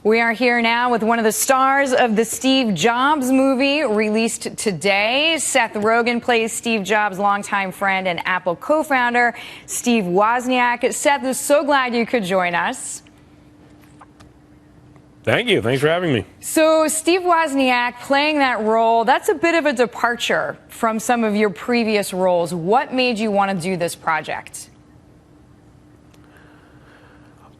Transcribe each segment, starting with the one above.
We are here now with one of the stars of the Steve Jobs movie released today. Seth Rogen plays Steve Jobs' longtime friend and Apple co-founder, Steve Wozniak. Seth, is so glad you could join us. Thank you. Thanks for having me. So Steve Wozniak playing that role, that's a bit of a departure from some of your previous roles. What made you want to do this project?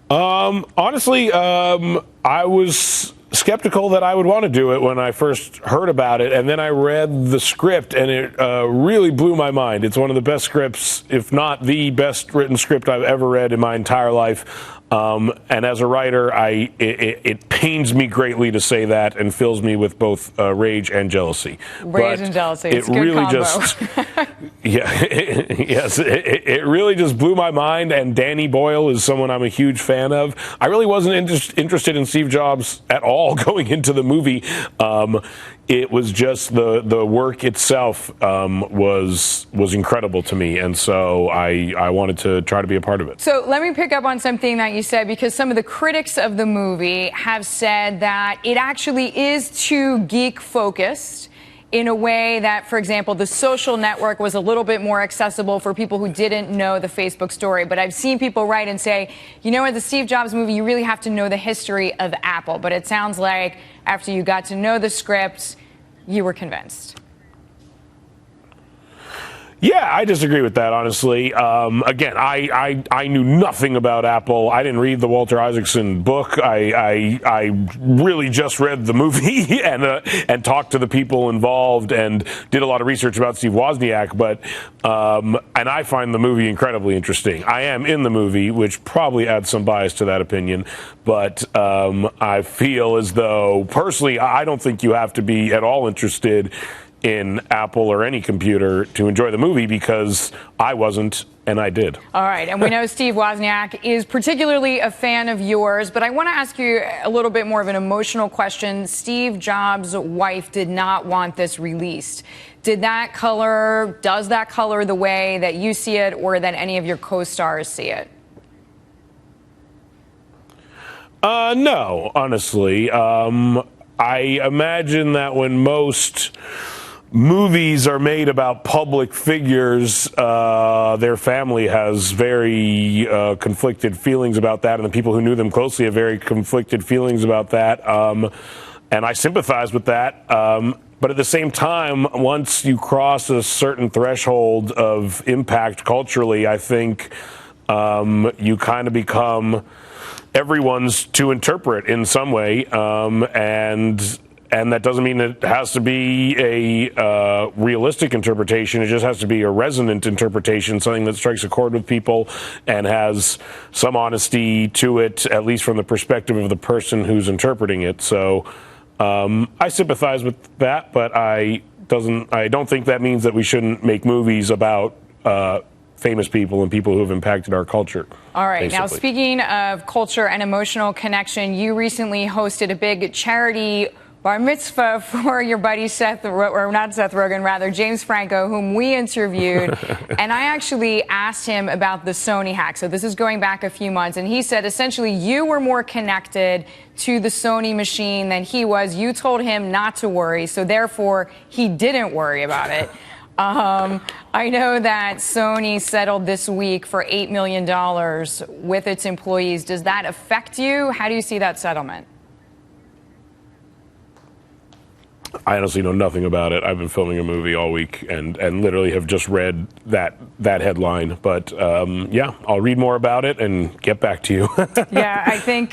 Honestly, I was skeptical that I would want to do it when I first heard about it, and then I read the script, and it really blew my mind. It's one of the best scripts, if not the best written script I've ever read in my entire life. And as a writer, it pains me greatly to say that and fills me with both rage and jealousy. Rage and jealousy. It's it a good really combo. Yes, it really just blew my mind. And Danny Boyle is someone I'm a huge fan of. I really wasn't interested in Steve Jobs at all going into the movie. It was just the work itself was incredible to me, and so I wanted to try to be a part of it. So let me pick up on something that you said, because some of the critics of the movie have said that it actually is too geek-focused in a way that, for example, The Social Network was a little bit more accessible for people who didn't know the Facebook story. But I've seen people write and say, you know, in the Steve Jobs movie, you really have to know the history of Apple. But it sounds like after you got to know the script, you were convinced. Yeah, I disagree with that, honestly. Again, I knew nothing about Apple. I didn't read the Walter Isaacson book. I really just read the movie and talked to the people involved and did a lot of research about Steve Wozniak. But and I find the movie incredibly interesting. I am in the movie, which probably adds some bias to that opinion. But I feel as though, personally, I don't think you have to be at all interested in Apple or any computer to enjoy the movie, because I wasn't, and I did. All right, and we know Steve Wozniak is particularly a fan of yours, but I want to ask you a little bit more of an emotional question. Steve Jobs' wife did not want this released. Does that color the way that you see it, or that any of your co-stars see it? No, honestly. I imagine that when most movies are made about public figures, their family has very conflicted feelings about that, and the people who knew them closely have very conflicted feelings about that. And I sympathize with that. But at the same time, once you cross a certain threshold of impact culturally, I think you kind of become everyone's to interpret in some way, and that doesn't mean it has to be a realistic interpretation. It just has to be a resonant interpretation, something that strikes a chord with people and has some honesty to it, at least from the perspective of the person who's interpreting it. So I sympathize with that, but I don't think that means that we shouldn't make movies about famous people and people who have impacted our culture. All right. Basically. Now, speaking of culture and emotional connection, you recently hosted a big charity bar mitzvah for your buddy James Franco, whom we interviewed. And I actually asked him about the Sony hack. So this is going back a few months. And he said, essentially, you were more connected to the Sony machine than he was. You told him not to worry. So therefore, he didn't worry about it. I know that Sony settled this week for $8 million with its employees. Does that affect you? How do you see that settlement? I honestly know nothing about it. I've been filming a movie all week and literally have just read that headline. But yeah, I'll read more about it and get back to you. Yeah, I think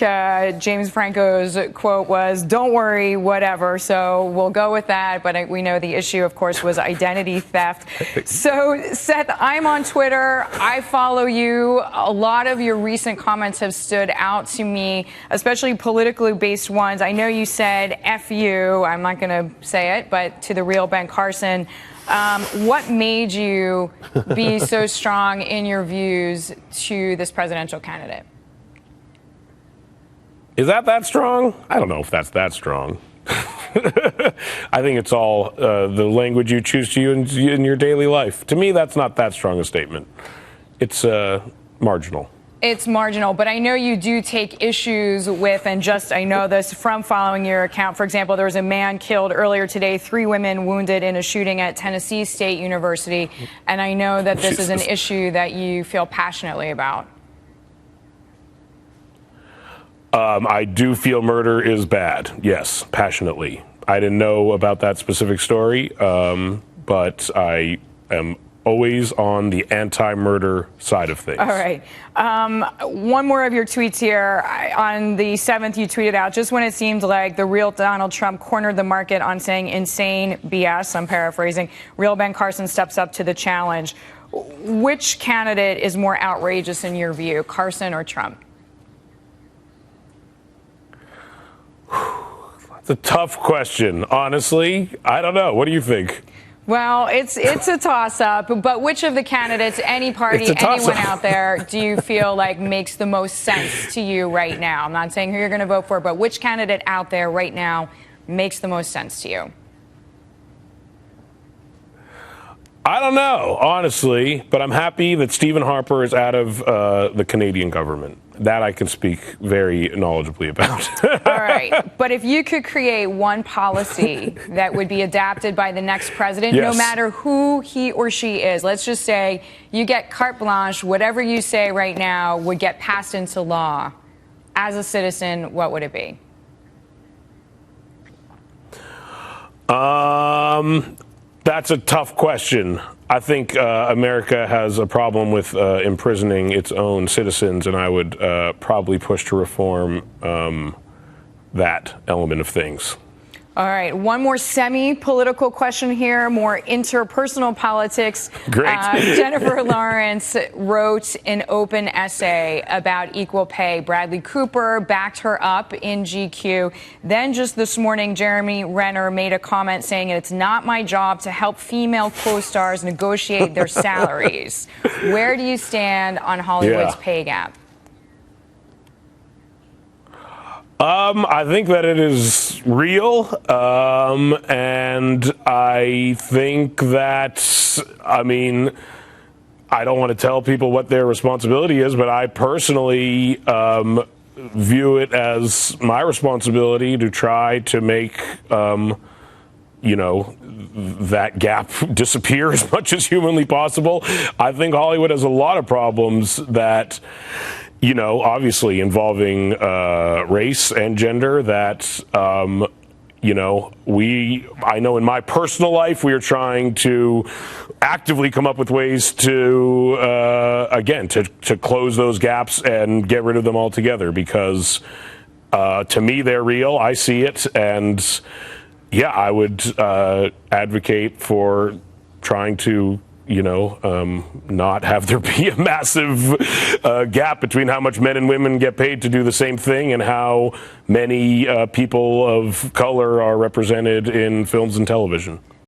James Franco's quote was, "Don't worry, whatever." So we'll go with that. But we know the issue, of course, was identity theft. So, Seth, I'm on Twitter. I follow you. A lot of your recent comments have stood out to me, especially politically based ones. I know you said F you. I'm not going to say it, but to the real Ben Carson. What made you be so strong in your views to this presidential candidate? Is that strong? I don't know if that's that strong. I think it's all the language you choose to use in your daily life. To me, that's not that strong a statement. It's marginal. It's marginal, but I know you do take issues with, and just I know this from following your account. For example, there was a man killed earlier today, 3 women wounded in a shooting at Tennessee State University, and I know that this is an issue that you feel passionately about. I do feel murder is bad, yes, passionately. I didn't know about that specific story, but I am always on the anti-murder side of things. All right. One more of your tweets here. On the 7th, you tweeted out, just when it seemed like the real Donald Trump cornered the market on saying insane BS, I'm paraphrasing, real Ben Carson steps up to the challenge. Which candidate is more outrageous in your view, Carson or Trump? That's a tough question. Honestly, I don't know. What do you think? Well, it's a toss-up, but which of the candidates, any party, anyone out there, do you feel like makes the most sense to you right now? I'm not saying who you're going to vote for, but which candidate out there right now makes the most sense to you? I don't know, honestly, but I'm happy that Stephen Harper is out of the Canadian government. That I can speak very knowledgeably about. All right. But if you could create one policy that would be adapted by the next president, yes, no matter who he or she is, let's just say you get carte blanche, whatever you say right now would get passed into law. As a citizen, what would it be? That's a tough question. I think America has a problem with imprisoning its own citizens, and I would probably push to reform that element of things. All right. One more semi-political question here, more interpersonal politics. Great. Jennifer Lawrence wrote an open essay about equal pay. Bradley Cooper backed her up in GQ. Then just this morning, Jeremy Renner made a comment saying it's not my job to help female co-stars negotiate their salaries. Where do you stand on Hollywood's pay gap? I think that it is real, and I think that, I mean, I don't want to tell people what their responsibility is, but I personally view it as my responsibility to try to make, you know, that gap disappear as much as humanly possible. I think Hollywood has a lot of problems that, you know, obviously involving race and gender that, you know, I know in my personal life, we are trying to actively come up with ways to, again, to close those gaps and get rid of them altogether because to me, they're real. I see it. And yeah, I would advocate for trying to, you know, not have there be a massive gap between how much men and women get paid to do the same thing and how many people of color are represented in films and television.